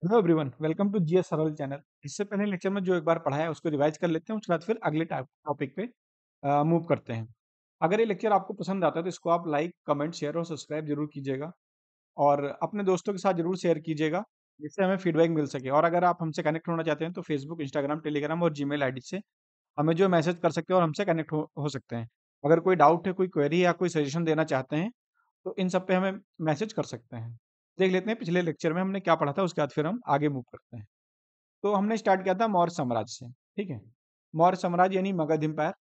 Hello everyone, welcome to GS Saral channel. इससे पहले lecture में जो एक बार पढ़ाया उसको रिवाइज कर लेते हैं, उसके बाद फिर अगले टॉपिक पे मूव करते हैं। अगर ये लेक्चर आपको पसंद आता है तो इसको आप लाइक, कमेंट, शेयर और सब्सक्राइब जरूर कीजिएगा और अपने दोस्तों के साथ जरूर शेयर कीजिएगा, जिससे हमें फीडबैक मिल सके। और अगर आप हमसे कनेक्ट होना चाहते हैं तो फेसबुक, इंस्टाग्राम, टेलीग्राम और जीमेल आईडी से हमें जो मैसेज कर सकते हैं और हमसे कनेक्ट हो सकते हैं। अगर कोई डाउट है, कोई क्वेरी या कोई सजेशन देना चाहते हैं तो इन सब पे हमें मैसेज कर सकते हैं। देख लेते हैं पिछले लेक्चर में हमने क्या पढ़ा था, उसके बाद फिर हम आगे मूव करते हैं। तो हमने स्टार्ट किया था मौर्य साम्राज्य से। ठीक है, मौर्य साम्राज्य यानी मगध एम्पायर,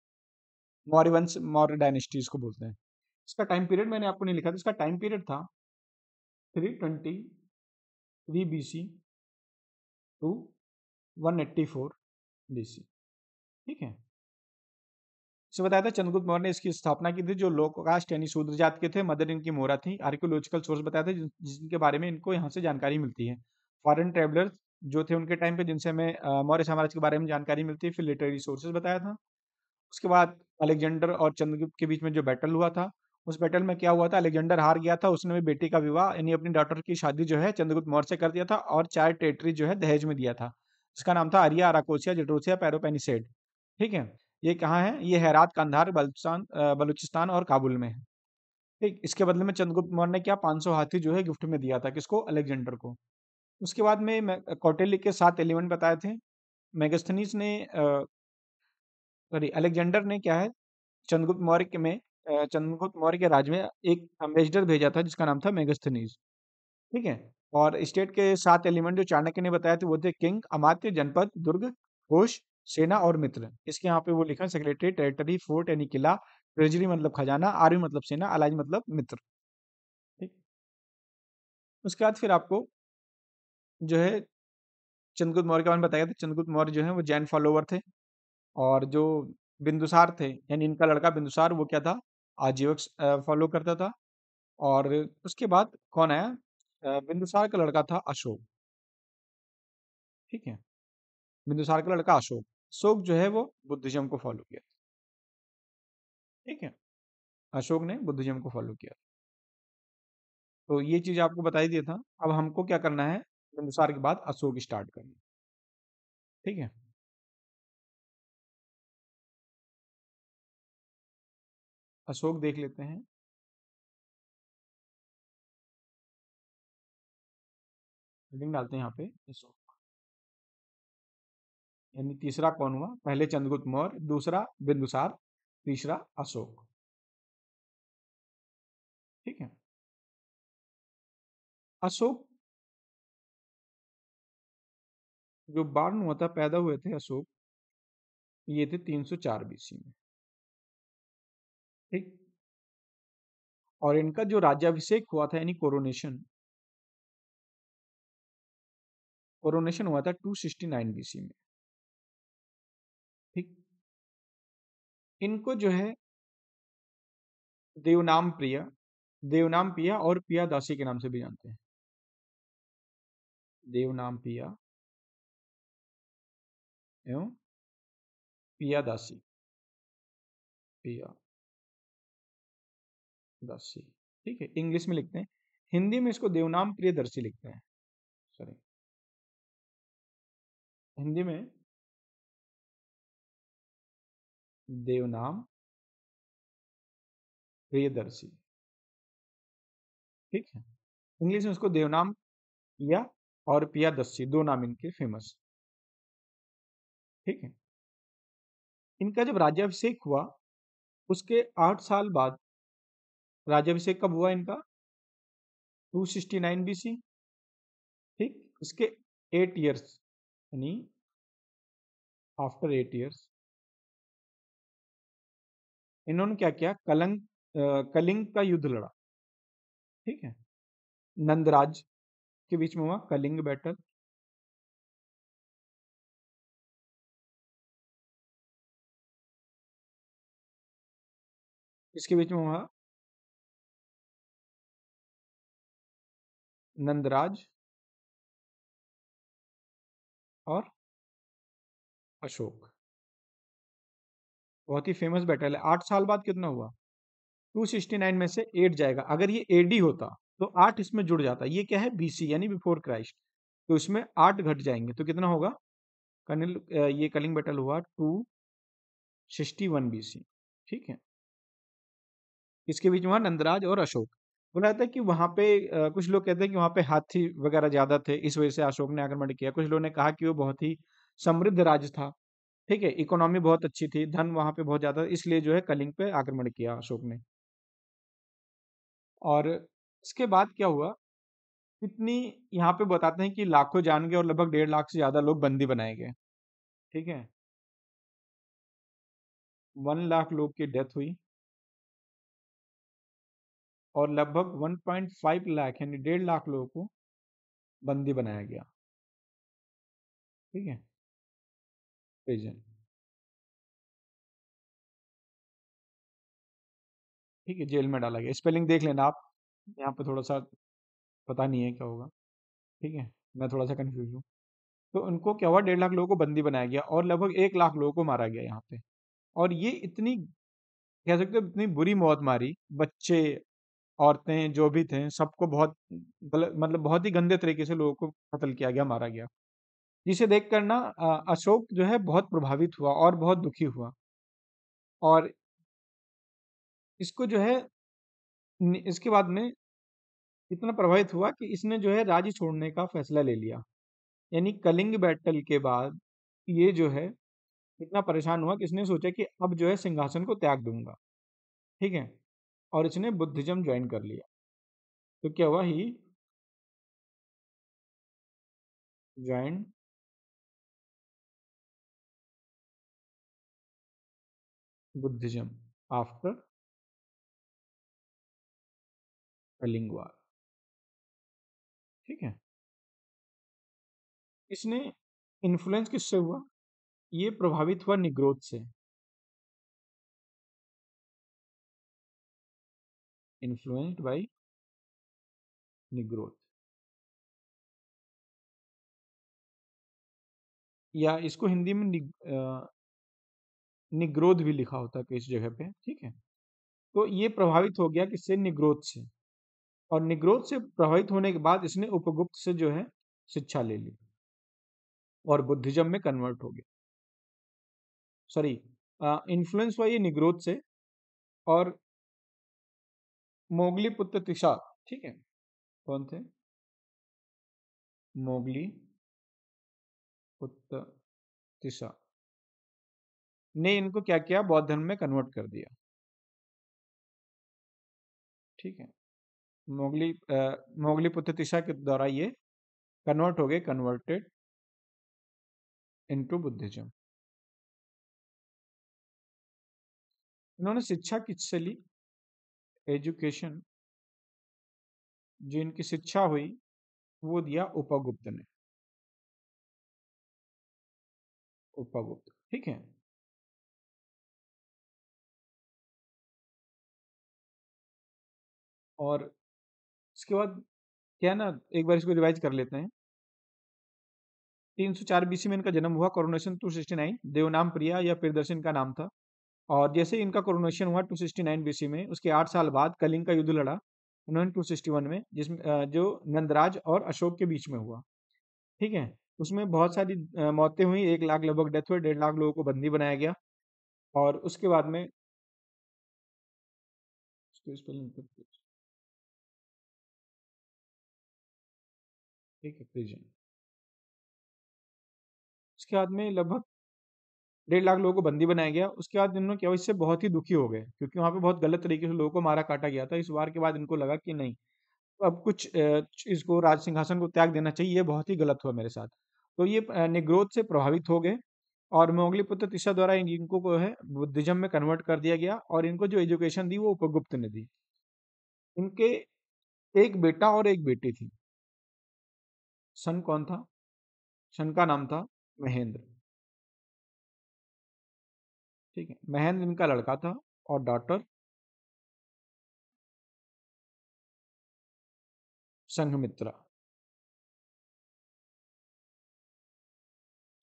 मौर्य वंश, मौर्य डायनेस्टी इसको बोलते हैं। इसका टाइम पीरियड मैंने आपको नहीं लिखा था, इसका टाइम पीरियड था 323 बीसी टू 184 बीसी। ठीक है, इसे बताया था चंद्रगुप्त मौर्य ने इसकी स्थापना की थी। जो लो कास्ट यानी शूद्र जात के थे, मदर इनकी मोहरा थी। आर्कियोलॉजिकल सोर्स बताया था जिनके बारे में इनको यहाँ से जानकारी मिलती है। फॉरेन ट्रेवलर्स जो थे उनके टाइम पे, जिनसे हमें मौर्य साम्राज्य के बारे में जानकारी मिलती है। फिर लिटरेरी सोर्सेज बताया था। उसके बाद अलेक्जेंडर और चंद्रगुप्त के बीच में जो बैटल हुआ था, उस बैटल में क्या हुआ था, अलेक्जेंडर हार गया था। उसने भी बेटी का विवाह यानी अपनी डॉटर की शादी जो है चंद्रगुप्त मौर्य से कर दिया था और 4 टेरिटरी जो है दहेज में दिया था। इसका नाम था अरिया, अराकोसिया, जटोसिया, पैरोपेनिसेड। ठीक है, ये कहाँ है, ये हेरात, कंधार, बलूचिस्तान, बलूचिस्तान और काबुल में है। ठीक, इसके बदले में चंद्रगुप्त मौर्य ने क्या 500 हाथी जो है गिफ्ट में दिया था, किसको, अलेक्जेंडर को। उसके बाद में कौटिल्य के 7 एलिमेंट बताए थे। मेगास्थनीज ने सॉरी अलेक्जेंडर ने क्या है, चंद्रगुप्त मौर्य के में चंद्रगुप्त मौर्य के राज में एक एम्बेसडर भेजा था जिसका नाम था मेगास्थनीज। ठीक है, और स्टेट के 7 एलिमेंट जो चाणक्य ने बताए थे वो थे किंग, अमात्य, जनपद, दुर्ग, कोष, सेना और मित्र। इसके यहाँ पे वो लिखा है सेक्रेटरी, टेरिटरी, फोर्ट यानी किला, ट्रेजरी मतलब खजाना, आर्मी मतलब सेना, अलाइज मतलब मित्र। ठीक, उसके बाद फिर आपको जो है चंद्रगुप्त मौर्य के बारे में बताया था। चंद्रगुप्त मौर्य जो है वो जैन फॉलोवर थे। और जो बिंदुसार थे यानी इनका लड़का बिंदुसार, वो क्या था, आजीवक फॉलो करता था। और उसके बाद कौन आया, बिंदुसार का लड़का था अशोक। ठीक है, बिंदुसार का लड़का अशोक, अशोक जो है वो बुद्धिज्म को फॉलो किया। ठीक है, अशोक ने बुद्धिज्म को फॉलो किया। तो ये चीज आपको बताई दिया था। अब हमको क्या करना है, बिंदुसार के बाद अशोक स्टार्ट करना। ठीक है, अशोक देख लेते हैं। हेडिंग डालते हैं यहाँ पे अशोक। यानी तीसरा कौन हुआ, पहले चंद्रगुप्त मौर्य, दूसरा बिंदुसार, तीसरा अशोक। ठीक है, अशोक जो बार्न हुआ था, पैदा हुए थे अशोक, ये थे 304 बीसी में। ठीक, और इनका जो राज्याभिषेक हुआ था यानी कोरोनेशन, कोरोनेशन हुआ था 269 बीसी में। ठीक, इनको जो है देवनाम प्रिय, देवनाम पिया और पिया दासी के नाम से भी जानते हैं। देवनाम पिया एवं पिया दासी, पिया दासी। ठीक है, इंग्लिश में लिखते हैं। हिंदी में इसको देवनाम प्रियदर्शी लिखते हैं। सॉरी, हिंदी में देवनाम प्रियदर्शी। ठीक है, इंग्लिश में उसको देवनाम पिया और पिया दस्सी, दो नाम इनके फेमस। ठीक है, इनका जब राज्याभिषेक हुआ उसके 8 साल बाद, राज्याभिषेक कब हुआ इनका, 269 बीसी। ठीक, इसके 8 ईयर्स यानी आफ्टर 8 ईयर्स इन्होंने क्या किया, कलिंग का युद्ध लड़ा। ठीक है, नंदराज के बीच में हुआ कलिंग बैटल। इसके बीच में हुआ नंदराज और अशोक। बहुत ही फेमस बैटल है। 8 साल बाद कितना हुआ, 269 में से 8 जाएगा। अगर ये एडी होता तो 8 इसमें जुड़ जाता। ये क्या है, बीसी यानी बिफोर क्राइस्ट। तो इसमें 8 घट जाएंगे, तो कितना होगा? ये कलिंग बैटल हुआ 261 BC। ठीक है, इसके बीच में हुआ नंदराज और अशोक। बोला जाता है कि वहां पे कुछ लोग कहते हैं कि वहां पे हाथी वगैरह ज्यादा थे, इस वजह से अशोक ने आक्रमण किया। कुछ लोगों ने कहा कि वो बहुत ही समृद्ध राज्य था, ठीक है, इकोनॉमी बहुत अच्छी थी, धन वहां पे बहुत ज्यादा था, इसलिए जो है कलिंग पे आक्रमण किया अशोक ने। और इसके बाद क्या हुआ, कितनी, यहाँ पे बताते हैं कि लाखों जान गए और लगभग 1.5 लाख से ज्यादा लोग बंदी बनाए गए। ठीक है, 1 लाख लोग की डेथ हुई और लगभग 1.5 लाख यानी 1.5 लाख लोगों को बंदी बनाया गया। ठीक है, प्रिजन। ठीक है, जेल में डाला गया। स्पेलिंग देख लेना आप, यहाँ पे थोड़ा सा पता नहीं है क्या होगा। ठीक है, मैं थोड़ा सा कंफ्यूज हूँ। तो उनको क्या हुआ, 1.5 लाख लोगों को बंदी बनाया गया और लगभग 1 लाख लोगों को मारा गया यहाँ पे। और ये इतनी, कह सकते हो इतनी बुरी मौत मारी, बच्चे, औरतें जो भी थे सबको बहुत गलत, मतलब बहुत ही गंदे तरीके से लोगों को कत्ल किया गया, मारा गया। जिसे देखकर ना अशोक जो है बहुत प्रभावित हुआ और बहुत दुखी हुआ। और इसको जो है इसके बाद में इतना प्रभावित हुआ कि इसने जो है राज्य छोड़ने का फैसला ले लिया। यानी कलिंग बैटल के बाद ये जो है इतना परेशान हुआ कि इसने सोचा कि अब जो है सिंहासन को त्याग दूंगा। ठीक है, और इसने बुद्धिज्म ज्वाइन कर लिया। तो क्या हुआ, ही ज्वाइन बुद्धिज्म आफ्टर कलिंग वार। ठीक है, इसने इन्फ्लुएंस किससे हुआ, ये प्रभावित हुआ निग्रोध से। इन्फ्लुएंस्ड बाय निग्रोध, या इसको हिंदी में निग्रोध भी लिखा होता है इस जगह पे। ठीक है, तो ये प्रभावित हो गया किससे, निग्रोध से। और निग्रोध से प्रभावित होने के बाद इसने उपगुप्त से जो है शिक्षा ले ली और बुद्धिज्म में कन्वर्ट हो गया। सॉरी, इन्फ्लुएंस हुआ ये निग्रोध से। और मोगली पुत्र तिशा, ठीक है, कौन थे, मोगली पुत्र तिशा ने इनको क्या किया, बौद्ध धर्म में कन्वर्ट कर दिया। ठीक है, मोगली पुत्र तिशा के द्वारा ये कन्वर्ट हो गए, कन्वर्टेड इनटू बुद्धिज्म। इन्होंने शिक्षा किससे ली, एजुकेशन, जो इनकी शिक्षा हुई वो दिया उपगुप्त ने, उपगुप्त। ठीक है, और इसके बाद क्या है ना, एक बार इसको रिवाइज कर लेते हैं। 304 BC में इनका जन्म हुआ, कोरोनेशन 269, देवनाम प्रिया या प्रियदर्शन का नाम था। और जैसे ही इनका कोरोनेशन हुआ 269 BC में, उसके 8 साल बाद कलिंग का युद्ध लड़ा उन्होंने 261 में, जिसमें जो नंदराज और अशोक के बीच में हुआ। ठीक है, उसमें बहुत सारी मौतें हुई, 1 लाख लगभग डेथ हुए, 1.5 लाख लोगों को बंदी बनाया गया। और उसके बाद में इसको spelling करते हैं। ठीक है, प्रिजन। उसके बाद में लगभग 1.5 लाख लोगों को बंदी बनाया गया। उसके बाद इन्होंने क्या हुआ, इससे बहुत ही दुखी हो गए क्योंकि वहां पे बहुत गलत तरीके से लोगों को मारा काटा गया था। इस वार के बाद इनको लगा कि नहीं, अब कुछ इसको राज सिंहासन को त्याग देना चाहिए, ये बहुत ही गलत हुआ मेरे साथ। तो ये निग्रोध से प्रभावित हो गए और मोगली पुत्र तिशा द्वारा इनको को है बुद्धिज्म में कन्वर्ट कर दिया गया और इनको जो एजुकेशन दी वो उपगुप्त ने दी। इनके एक बेटा और एक बेटी थी। सन कौन था, सन का नाम था महेंद्र। ठीक है, महेंद्र इनका लड़का था और डॉटर संघमित्रा,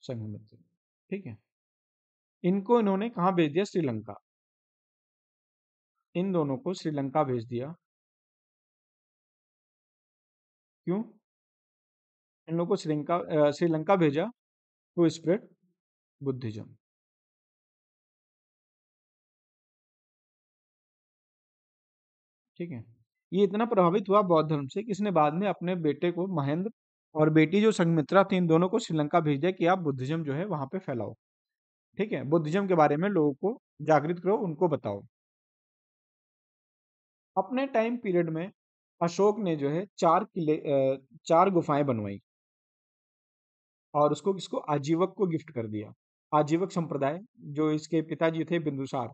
संघमित्र। ठीक है, इनको इन्होंने कहाँ भेज दिया, श्रीलंका। इन दोनों को श्रीलंका भेज दिया। क्यों, इन लोगों को श्रीलंका भेजा टू स्प्रेड बुद्धिज्म। ठीक है। ये इतना प्रभावित हुआ बौद्ध धर्म से कि इसने बाद में अपने बेटे को महेंद्र और बेटी जो संघमित्रा थी, इन दोनों को श्रीलंका भेज दिया कि आप बुद्धिज्म जो है वहां पे फैलाओ। ठीक है, बुद्धिज्म के बारे में लोगों को जागृत करो, उनको बताओ। अपने टाइम पीरियड में अशोक ने जो है 4 गुफाएं बनवाई और उसको किसको, आजीवक को गिफ्ट कर दिया। आजीवक संप्रदाय, जो इसके पिताजी थे बिंदुसार,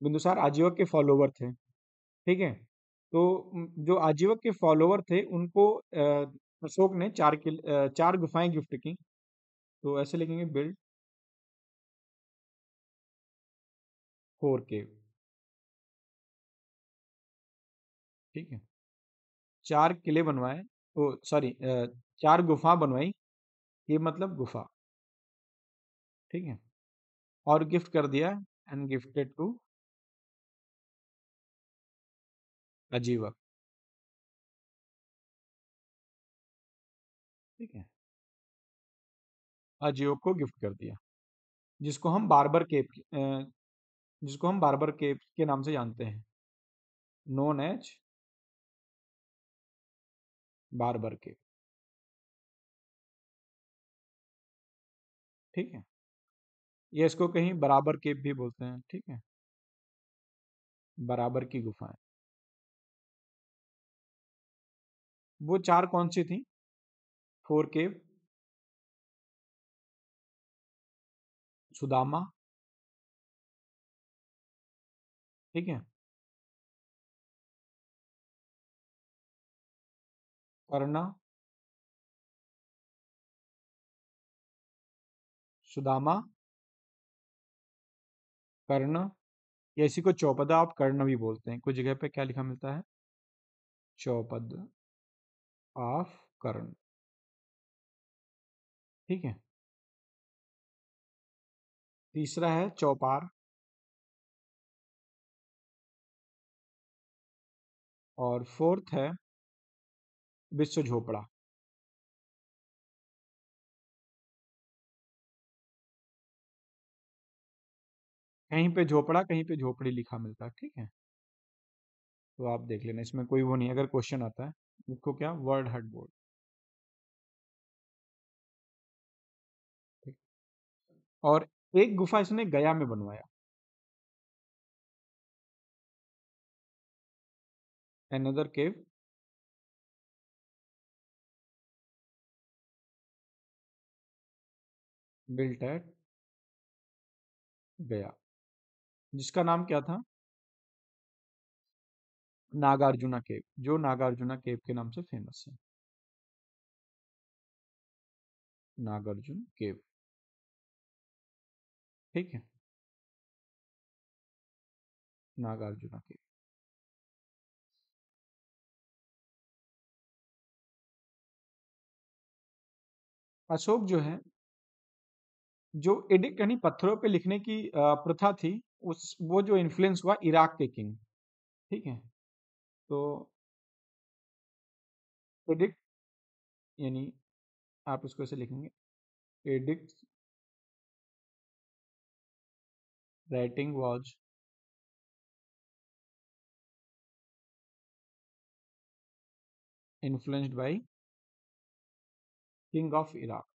बिंदुसार आजीवक के फॉलोवर थे। ठीक है। तो जो आजीवक के फॉलोवर थे उनको अशोक ने 4 गुफाएं गिफ्ट की। तो ऐसे लिखेंगे, बिल्ड 4 केव। ठीक है। 4 किले बनवाए, ओ सॉरी, 4 गुफा बनवाई, ये मतलब गुफा। ठीक है। और गिफ्ट कर दिया, एंड गिफ्टेड टू अजीवक। ठीक है। अजीवक को गिफ्ट कर दिया, जिसको हम बार्बर केव जिसको हम बार्बर केव के नाम से जानते हैं, नोन एज बार्बर केव। ठीक है। ये इसको कहीं बराबर केव भी बोलते हैं। ठीक है, बराबर की गुफाएं। वो 4 कौन सी थी? 4 केव, सुदामा। ठीक है। कर्णा, सुदामा, कर्ण, या इसी को चौपदा आप कर्ण भी बोलते हैं। कुछ जगह पे क्या लिखा मिलता है? चौपद ऑफ कर्ण। ठीक है। तीसरा है चौपार, और फोर्थ है विश्व झोपड़ा। कहीं पे झोपड़ा, कहीं पे झोपड़ी लिखा मिलता है। ठीक है। तो आप देख लेना, इसमें कोई वो नहीं, अगर क्वेश्चन आता है इसको क्या, वर्ड हेड बोर्ड। ठीक। और एक गुफा इसने गया में बनवाया, another cave built at गया, जिसका नाम क्या था? नागार्जुना केव, जो नागार्जुना केव के नाम से फेमस है। नागार्जुन केव। ठीक है। नागार्जुना केव। अशोक जो है, जो एडिक्ट यानी पत्थरों पे लिखने की प्रथा थी, उस वो जो इन्फ्लुएंस हुआ इराक के किंग। ठीक है। तो एडिक्ट, यानी आप इसको ऐसे लिखेंगे, addict writing was influenced by king of Iraq.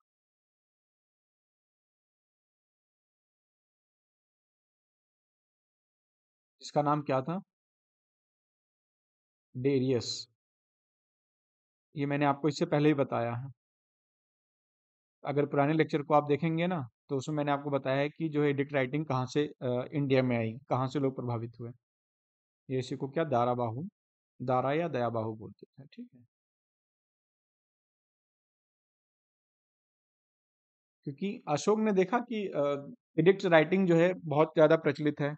इसका नाम क्या था? डेरियस। ये मैंने आपको इससे पहले ही बताया है। अगर पुराने लेक्चर को आप देखेंगे ना, तो उसमें मैंने आपको बताया है कि जो है एडिक्ट राइटिंग कहाँ से इंडिया में आई, कहाँ से लोग प्रभावित हुए। ये इसी को क्या, दाराबाहु, दारा या दयाबाहु बोलते थे। ठीक है। क्योंकि अशोक ने देखा कि एडिक्ट राइटिंग जो है बहुत ज़्यादा प्रचलित है,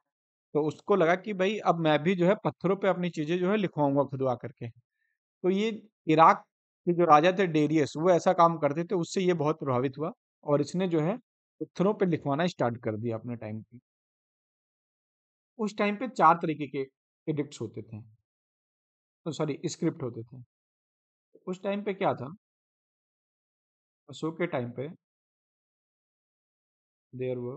तो उसको लगा कि भाई अब मैं भी जो है पत्थरों पे अपनी चीज़ें जो है लिखवाऊंगा खुदवा करके। तो ये इराक के जो राजा थे डेरियस, वो ऐसा काम करते थे, उससे ये बहुत प्रभावित हुआ और इसने जो है पत्थरों पे लिखवाना स्टार्ट कर दिया अपने टाइम पे। उस टाइम पे 4 तरीके के एडिक्ट्स होते थे, तो सॉरी स्क्रिप्ट होते थे। उस टाइम पे क्या था, अशोक के टाइम पे there were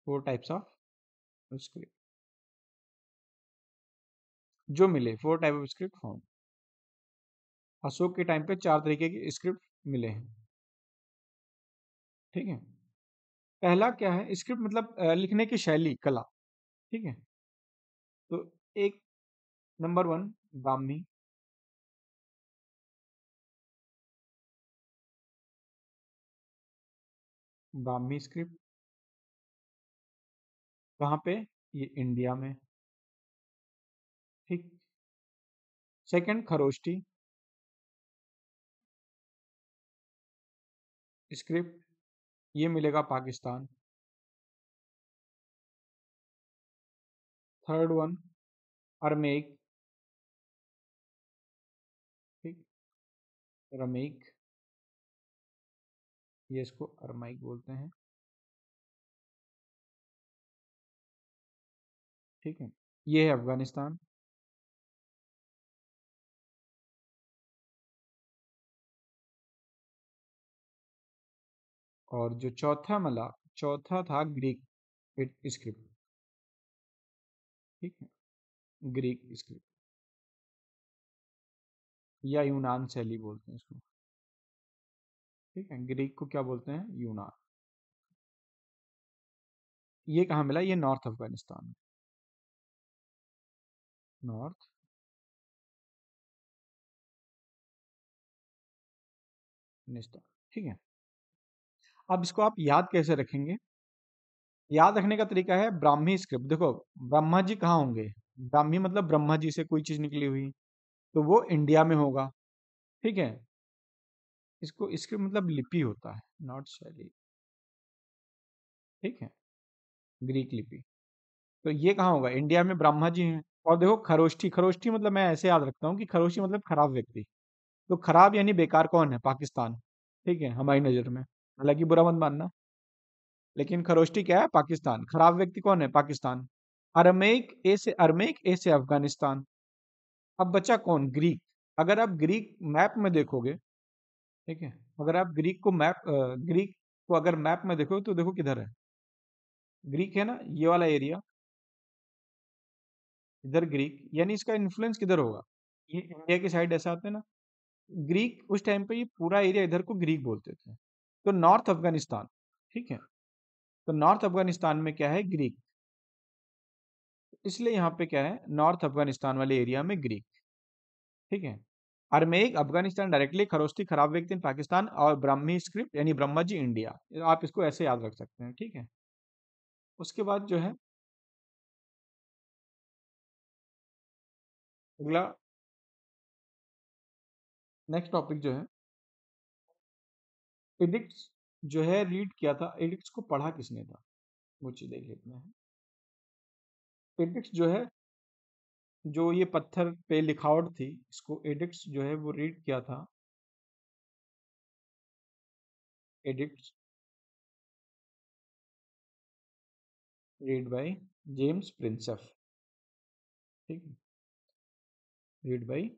4 types of script जो मिले, 4 type of script found. Ashoka के टाइम पे 4 तरीके की स्क्रिप्ट मिले हैं। ठीक है। पहला क्या है, स्क्रिप्ट मतलब लिखने की शैली, कला। ठीक है। तो एक नंबर 1 ब्राह्मी। ब्राह्मी स्क्रिप्ट कहाँ पे? ये इंडिया में। ठीक। सेकंड खरोष्टी स्क्रिप्ट, ये मिलेगा पाकिस्तान। Third one अरमेक। ठीक। रमेक, ये इसको अरमाइक बोलते हैं। ठीक है। ये है अफगानिस्तान। और जो चौथा मला, चौथा था ग्रीक स्क्रिप्ट। ठीक है। ग्रीक स्क्रिप्ट या यूनान शैली बोलते हैं इसको। ठीक है। ग्रीक को क्या बोलते हैं? यूनान। ये कहाँ मिला? ये नॉर्थ अफगानिस्तान में। नॉर्थ अफगानिस्तान। ठीक है। अब इसको आप याद कैसे रखेंगे? याद रखने का तरीका है ब्राह्मी स्क्रिप्ट। देखो, ब्रह्मा जी कहाँ होंगे? ब्राह्मी मतलब ब्रह्मा जी से कोई चीज निकली हुई, तो वो इंडिया में होगा। ठीक है। इसको स्क्रिप्ट मतलब लिपि होता है, नॉट शैली। ठीक है। ग्रीक लिपि। तो ये कहाँ होगा? इंडिया में ब्रह्मा जी हैं। और देखो खरोष्ठी, खरोष्ठी मतलब मैं ऐसे याद रखता हूँ कि खरोष्ठी मतलब खराब व्यक्ति। तो खराब यानी बेकार कौन है? पाकिस्तान। ठीक है, हमारी नजर में। हालांकि बुरा मत मानना, लेकिन खरोष्ठी क्या है? पाकिस्तान। खराब व्यक्ति कौन है? पाकिस्तान। अरमेक ए से, अरमेक ए से अफगानिस्तान। अब बचा कौन? ग्रीक। अगर आप ग्रीक मैप में देखोगे, ठीक है, अगर आप ग्रीक को अगर मैप में देखो तो देखो किधर है। ग्रीक है ना, ये वाला एरिया, इधर ग्रीक, यानी इसका इन्फ्लुएंस किधर होगा? ये इंडिया की साइड ऐसा आते हैं ना। ग्रीक उस टाइम पे ये पूरा एरिया इधर को ग्रीक बोलते थे। तो नॉर्थ अफगानिस्तान। ठीक है। तो नॉर्थ अफगानिस्तान में क्या है? ग्रीक। इसलिए यहाँ पे क्या है? नॉर्थ अफगानिस्तान वाले एरिया में ग्रीक। ठीक है। अरमेक अफगानिस्तान डायरेक्टली, खरोष्टी खराब व्यक्ति इन पाकिस्तान, और ब्राह्मी स्क्रिप्ट यानी ब्रह्मा जी इंडिया। आप इसको ऐसे याद रख सकते हैं। ठीक है। उसके बाद जो है अगला, नेक्स्ट टॉपिक जो है एडिक्ट्स जो है रीड किया था। एडिक्ट्स को पढ़ा किसने था? वो चीज देख लेते हैं। एडिक्ट्स जो है, जो ये पत्थर पे लिखावट थी, इसको एडिक्ट्स जो है वो रीड किया था। Addicts read by James Prinsep. ठीक है। Read by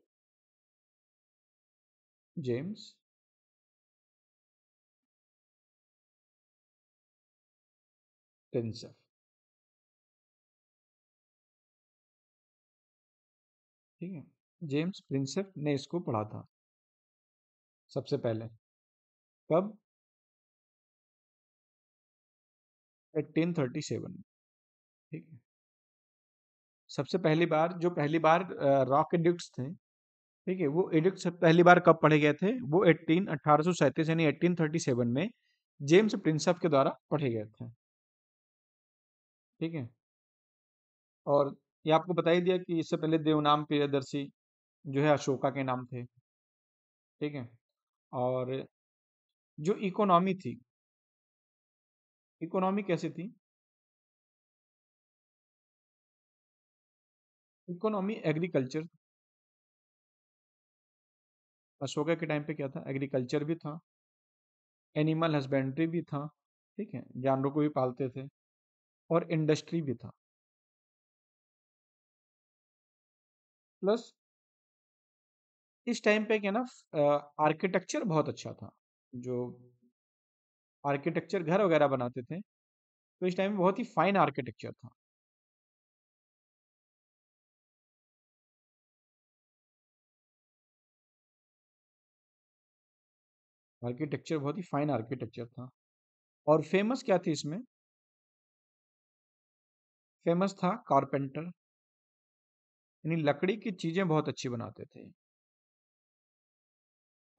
James Prinsep. ठीक है। जेम्स प्रिंसेप ने इसको पढ़ा था सबसे पहले। कब? 1837 में। ठीक है। सबसे पहली बार, जो पहली बार रॉक एडिक्ट्स थे, ठीक है, वो एडिक्ट्स पहली बार कब पढ़े गए थे? वो 1837 यानी 1837 में जेम्स प्रिंसेप के द्वारा पढ़े गए थे। ठीक है। और ये आपको बता ही दिया कि इससे पहले देवनाम प्रियदर्शी जो है अशोका के नाम थे। ठीक है। और जो इकोनॉमी थी, इकोनॉमी कैसी थी? Economy agriculture. अशोका के टाइम पे क्या था? एग्रीकल्चर भी था, एनिमल हस्बेंड्री भी था। ठीक है, जानवरों को भी पालते थे, और इंडस्ट्री भी था। प्लस इस टाइम पे क्या ना, आर्किटेक्चर बहुत अच्छा था। जो आर्किटेक्चर घर वगैरह बनाते थे, तो इस टाइम में बहुत ही फाइन आर्किटेक्चर था। आर्किटेक्चर बहुत ही फाइन आर्किटेक्चर था। और फेमस क्या थी इसमें? फेमस था कारपेंटर, यानी लकड़ी की चीजें बहुत अच्छी बनाते थे।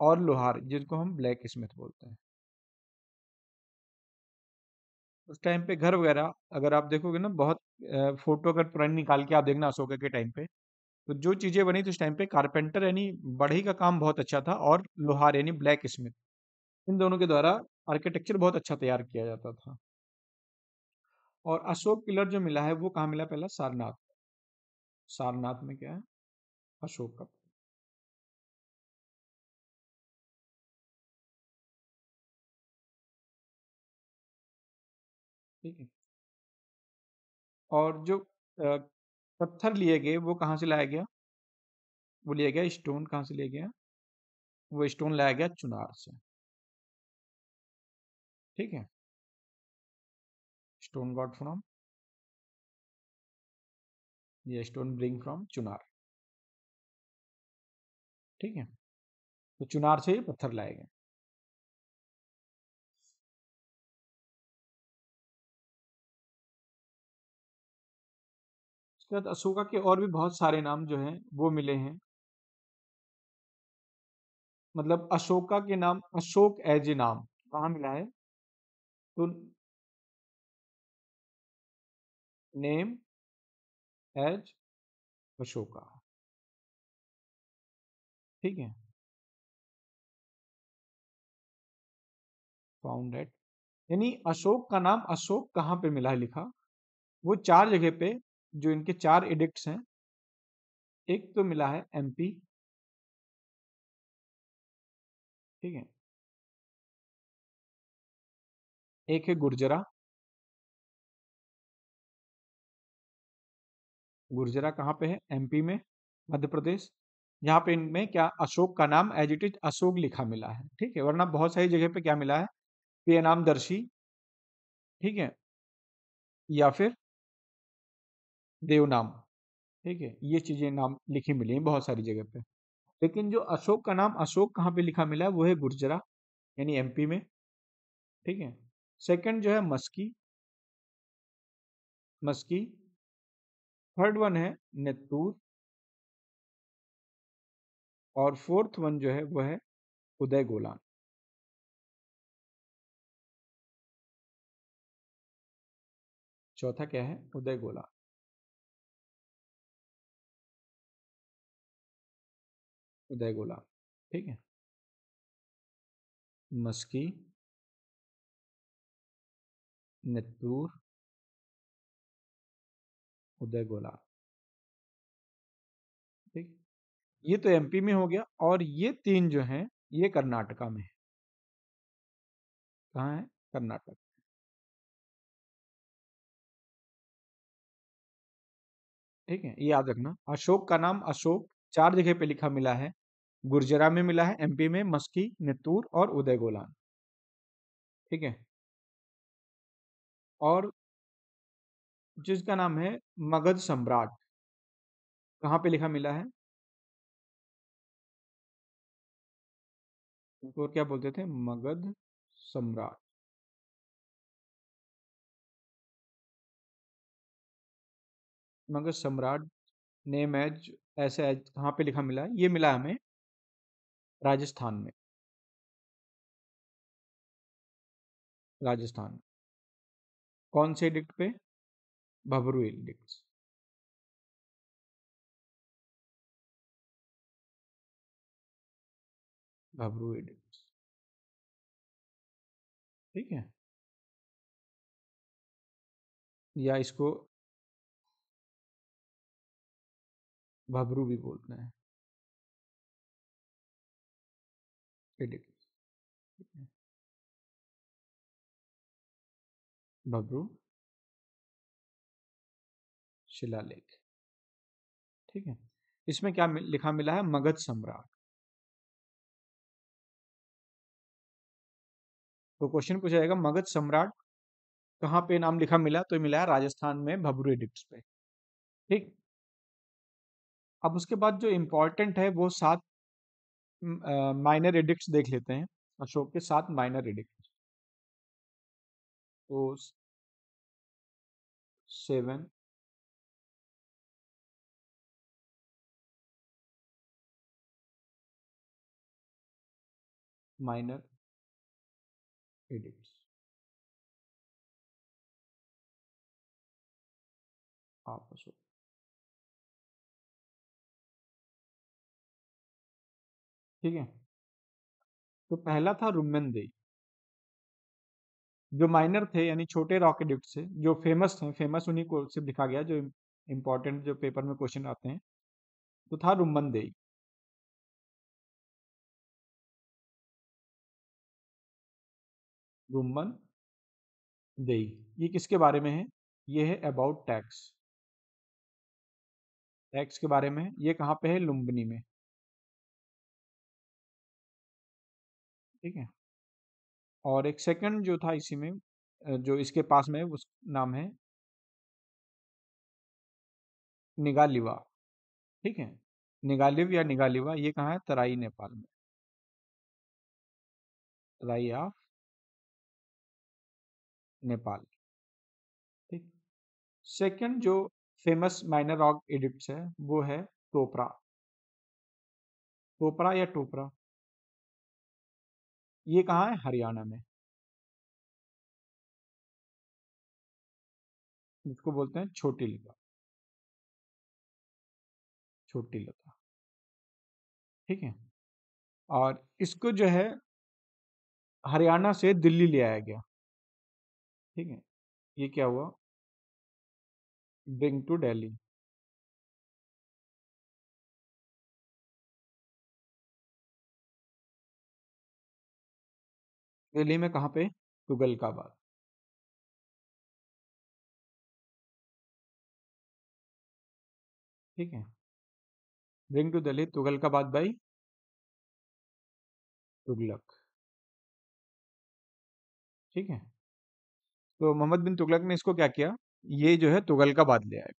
और लोहार, जिनको हम ब्लैक स्मिथ बोलते हैं। उस टाइम पे घर वगैरह अगर आप देखोगे ना, बहुत फोटो अगर पुरानी निकाल के आप देखना अशोका के टाइम पे, तो जो चीजें बनी थी उस टाइम पे, कारपेंटर यानी बढ़ई का काम बहुत अच्छा था, और लोहार यानी ब्लैक स्मिथ, इन दोनों के द्वारा आर्किटेक्चर बहुत अच्छा तैयार किया जाता था। और अशोक पिलर जो मिला है वो कहाँ मिला? पहला सारनाथ। सारनाथ में क्या है? अशोक का। ठीक है। और जो अ, पत्थर लिए गए वो कहाँ से लाया गया? वो लिया गया स्टोन, कहाँ से लिया गया? वो स्टोन लाया गया चुनार से। ठीक है। स्टोन गॉट फ्रॉम, ये स्टोन ब्रिंग फ्रॉम चुनार। ठीक है। तो चुनार से ये पत्थर लाए गए। उसके बाद अशोका के और भी बहुत सारे नाम जो हैं वो मिले हैं। मतलब अशोका के नाम, अशोक एज ए नाम कहाँ मिला है? तो नेम एज अशोका। ठीक है। फाउंड एट, यानी अशोक का नाम अशोक कहाँ पे मिला है लिखा? वो चार जगह पे, जो इनके चार एडिक्ट्स हैं। एक तो मिला है एमपी। ठीक है। एक है गुर्जरा। गुर्जरा कहाँ पे है? एमपी में, मध्य प्रदेश। यहाँ पे इनमें क्या, अशोक का नाम एज इट इज अशोक लिखा मिला है। ठीक है। वरना बहुत सारी जगह पे क्या मिला है? पे नाम दर्शी। ठीक है। या फिर देवनाम। ठीक है। ये चीजें नाम लिखी मिली हैं बहुत सारी जगह पे। लेकिन जो अशोक का नाम अशोक कहाँ पे लिखा मिला है वो है गुर्जरा, यानी एमपी में। ठीक है। सेकंड जो है मस्की। मस्की। थर्ड वन है नेत्तूर। और फोर्थ वन जो है वो है उदय गोलान। चौथा क्या है? उदय गोलान। उदय गोलान। ठीक है। मस्की, नेत्तूर, उदय गोलान। ठीक। ये तो एमपी में हो गया, और ये तीन जो हैं ये कर्नाटका में है। कहाँ है? कर्नाटक। ठीक है। ये याद रखना, अशोक का नाम अशोक चार जगह पे लिखा मिला है। गुर्जरा में मिला है, एमपी में मस्की, नेत्तूर और उदय गोलान। ठीक है। और जिसका नाम है मगध सम्राट, कहाँ पे लिखा मिला है? उनको क्या बोलते थे? मगध सम्राट। मगध सम्राट नेम एज, ऐसे एज कहाँ पे लिखा मिला है? ये मिला है हमें राजस्थान में। राजस्थान। कौन से डिक्ट पे? भबरू डिक्ट। भबरू डिक्ट। ठीक है। या इसको भबरू भी बोलते हैं, एडिक्ट। ठीक है। भबरू शिलालेख। ठीक है। इसमें क्या लिखा मिला है? मगध सम्राट। तो क्वेश्चन पूछा जाएगा मगध सम्राट कहाँ पे नाम लिखा मिला, तो मिला है राजस्थान में भब्रू एडिक्ट्स पे। ठीक। अब उसके बाद जो इम्पोर्टेंट है वो 7 माइनर एडिक्ट्स देख लेते हैं। अशोक के 7 माइनर एडिक्ट्स। तो 7 माइनर एडिक्ट्स ऑफ अशोक। ठीक है। तो पहला था रुम्मनदेई। जो माइनर थे यानी छोटे रॉक एडिक्ट थे, जो फेमस थे, फेमस उन्हीं को सिर्फ लिखा गया, जो इंपॉर्टेंट जो पेपर में क्वेश्चन आते हैं, तो था रुम्मनदेई। रुम्मन देई। ये किसके बारे में है? ये है अबाउट टैक्स। टैक्स के बारे में है। ये कहाँ पे है? लुम्बिनी में। ठीक है। और एक सेकंड जो था इसी में, जो इसके पास में है, उस नाम है निगालिवा। ठीक है। निगालिव या निगालिवा, ये कहाँ है? तराई नेपाल में। तराई ऑफ नेपाल। ठीक। सेकंड जो फेमस माइनर रॉक एडिक्ट्स है वो है टोपरा। टोपरा या टोपरा, ये कहाँ है? हरियाणा में। जिसको बोलते हैं छोटी लता। छोटी लता। ठीक है। और इसको जो है हरियाणा से दिल्ली ले आया गया। ठीक है। ये क्या हुआ? Bring to Delhi. दिल्ली में कहाँ पे? तुगलकाबाद। ठीक है। Bring to Delhi Tughlakabad by Tughlaq. ठीक है। तो मोहम्मद बिन तुगलक ने इसको क्या किया? ये जो है तुगलकाबाद ले आए।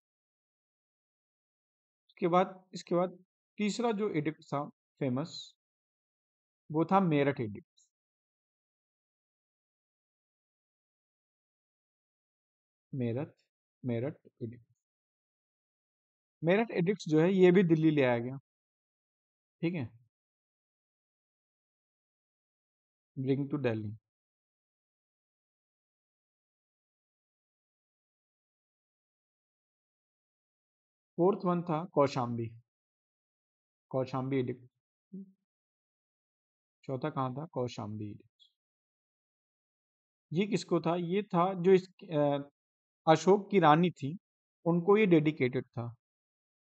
इसके बाद तीसरा जो एडिक्ट था फेमस, वो था Meerut addict. Meerut Meerut addict. Meerut addict जो है ये भी दिल्ली ले आया गया। ठीक है। Bring to Delhi. Fourth one था कौशाम्बी। कौशाम्बी एडिक्ट। चौथा कहाँ था? कौशाम्बी एडिक्ट। ये किसको था? ये था जो अशोक की रानी थी, उनको ये डेडिकेटेड था।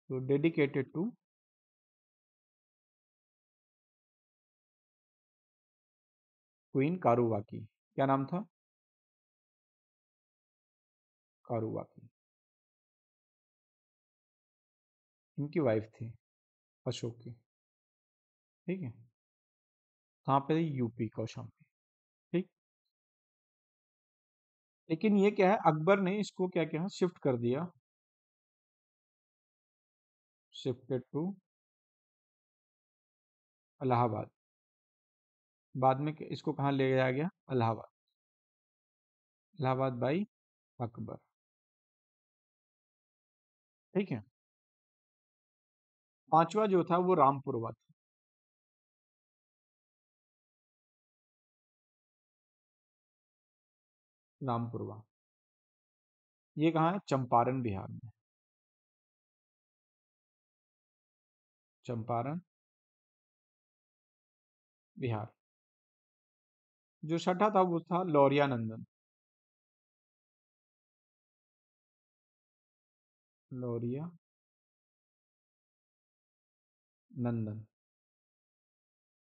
तो डेडिकेटेड टू क्वीन कारूवाकी। क्या नाम था? कारूवाकी। इनकी वाइफ थी अशोक की। ठीक है। कहाँ पे? यूपी कौशाम्बी। ठीक। लेकिन ये क्या है, अकबर ने इसको क्या किया? शिफ्ट कर दिया। Shifted to Allahabad. बाद में इसको कहाँ ले जाया गया? इलाहाबाद। इलाहाबाद बाई अकबर। ठीक है। पांचवा जो था वो रामपुरवा था। रामपुरवा। ये कहाँ है? चंपारण बिहार में। चंपारण बिहार। जो छठा था वो था लौरिया नंदन। लौरिया नंदन।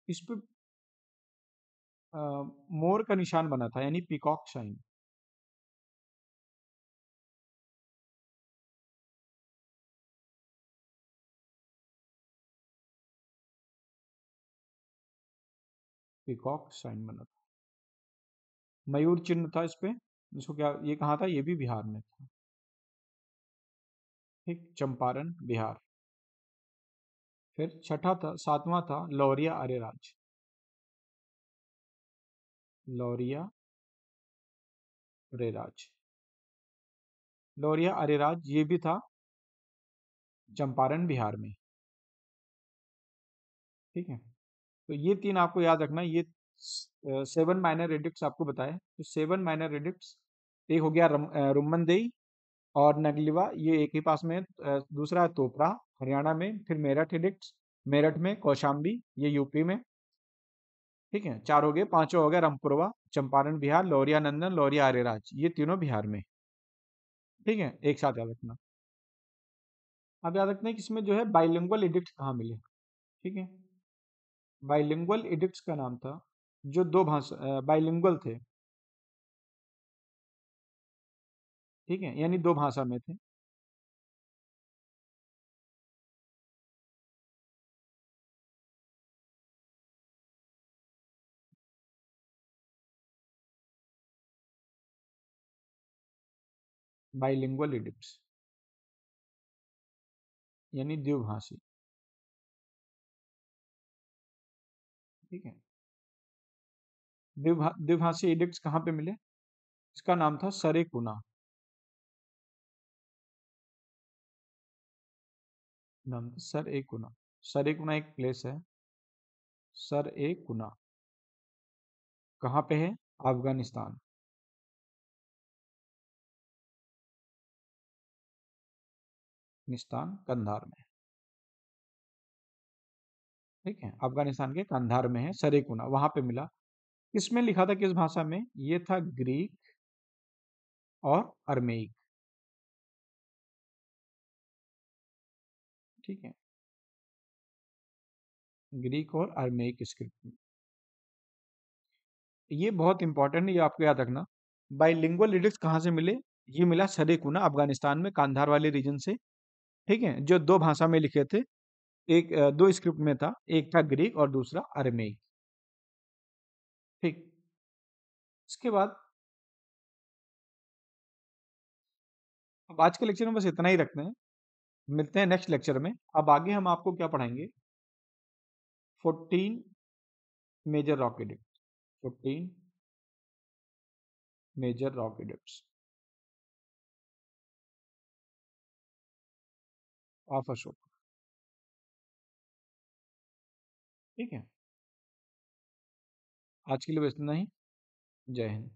इस पे मोर का निशान बना था, यानी पीकॉक साइन। पीकॉक साइन बना था। मयूर चिन्ह था इस पे, इसको क्या, ये कहाँ था, ये भी बिहार में था। ठीक, चंपारण बिहार। फिर छठा था, सातवां था लौरिया अरेराज। लौरिया अरेराज, लौरिया अरेराज ये भी था चंपारण बिहार में। ठीक है, तो ये तीन आपको याद रखना। ये 7 माइनर एडिक्ट्स आपको बताए। तो 7 माइनर एडिक्ट्स, एक हो गया रुम्मनदेई और नगलिवा, ये एक ही पास में है। दूसरा है तोपरा हरियाणा में। फिर मेरठ एडिक्ट्स, मेरठ में। कौशाम्बी, ये यूपी में। ठीक है, चार हो गए। पांचवा हो गया रामपुरवा, चंपारण बिहार। लौरिया नंदन, लौरिया आर्यराज, ये तीनों बिहार में। ठीक है, एक साथ याद रखना। अब याद रखना है कि इसमें जो है बाइलिंगुअल एडिक्ट कहाँ मिले। ठीक है, बाइलिंगुअल एडिक्ट्स का नाम था जो दो भाषा बाइलिंगुअल थे। ठीक है, यानी दो भाषा में थे। बाइलिंगुअल एडिक्ट्स यानी द्विभाषी। ठीक है, द्विभाषी एडिक्ट्स कहाँ पे मिले, इसका नाम था सरेकुना। नाम था सरेकुना। सरेकुना एक प्लेस है, सरेकुना। कहाँ पे है, अफगानिस्तान। अफगानिस्तान कंधार में। ठीक है, अफगानिस्तान के कंधार में है सरेकुना, वहां पे मिला। किसमें लिखा था, किस भाषा में, ये था ग्रीक और अरमेइक। ठीक है, ग्रीक और अरमेइक स्क्रिप्ट में। ये बहुत इंपॉर्टेंट है, ये आपको याद रखना। बाइलिंगुअल लिरिक्स कहाँ से मिले, ये मिला सरेकुना अफगानिस्तान में, कांधार वाले रीजन से। ठीक है, जो दो भाषा में लिखे थे। एक दो स्क्रिप्ट में था, एक था ग्रीक और दूसरा अरमेइक। ठीक, इसके बाद अब आज के लेक्चर में बस इतना ही रखते हैं। मिलते हैं नेक्स्ट लेक्चर में। अब आगे हम आपको क्या पढ़ाएंगे, 14 major rock edict. 14 major rock edicts of Ashoka. ठीक है, आज के लिए बस इतना ही। जय हिंद।